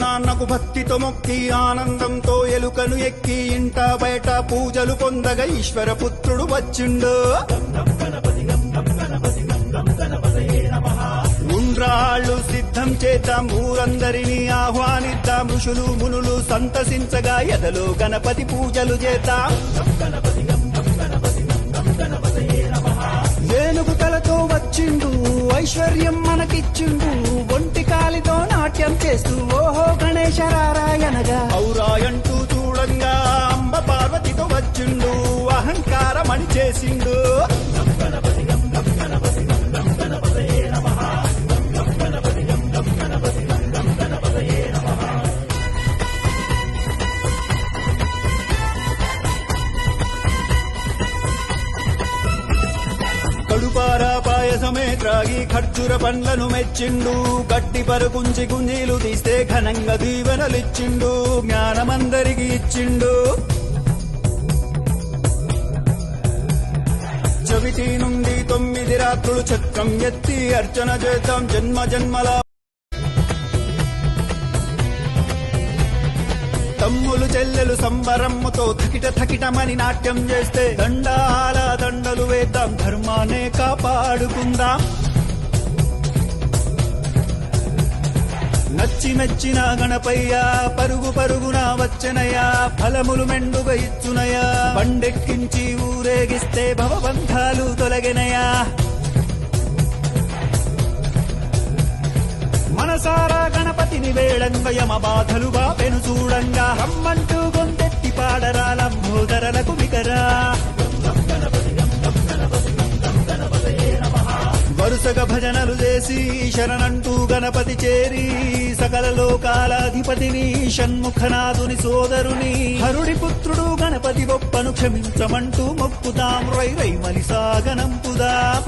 నాన్నకు భక్తితో మొక్కి ఆనందంతో ఎలుకను ఎక్కి ఇంట బయట పూజలు పొందగా ఈశ్వర పుత్రుడు వచ్చిండు. ఉండ్రాళ్ళు సిద్ధం చేద్దాం, ఊరందరినీ ఆహ్వానిద్దాం, ఋషులు మునులు సంతసించగా ఎదలో గణపతి పూజలు చేద్దాం. ఏనుగు తలతో వచ్చిండు, ఐశ్వర్యం మనకిచ్చిండు, ఒంటి కాలితో నాట్యం చేస్తూ ఓహో గణేశ రారాయనగా ఔరాయంటూ చూడంగా అంబ పార్వతితో వచ్చిండు, అహంకారమణి చేసిండు. కడుపారా పాయసమే త్రాగి ఖర్జూర పండ్లను మెచ్చిండు, గట్టి పరుగుంచి గుంజీలు తీస్తే ఘనంగా దీవెనలిచ్చిండు, జ్ఞానమందరికి ఇచ్చిండు. చవితి నుండి 9 రాత్రులు చక్రం ఎత్తి అర్చన చేద్దాం జన్మ జన్మల. తమ్ములు చెల్లెలు సంబరమ్మతో థకిట థకిటమని నాట్యం చేస్తే దండాల దండలు వేద్దాం, ధర్మాన్నే కాపాడుకుందాం. నచ్చి మెచ్చిన గణపయ్య పరుగు పరుగున వచ్చనయ్యా, ఫలములు మెండుగా ఇచ్చునయా, బండెక్కించి ఊరేగిస్తే భవబంధాలు తొలగినయా. మనసారా గణపతిని వేళంగా యమ బాధలు బాపెను చూడంగా, రమ్మంటూ గొంతెత్తి పాడరా లంబోదరలకు వికరా. వరుసగా భజనలు చేసి శరణంటూ గణపతి చేరి సకల లోకాలాధిపతిని షణ్ముఖనాథుని సోదరుని హరుడి పుత్రుడు గణపతి గొప్పను క్షమించమంటూ మొక్కుదాం, రై రై మలి సాగనంపుదాం.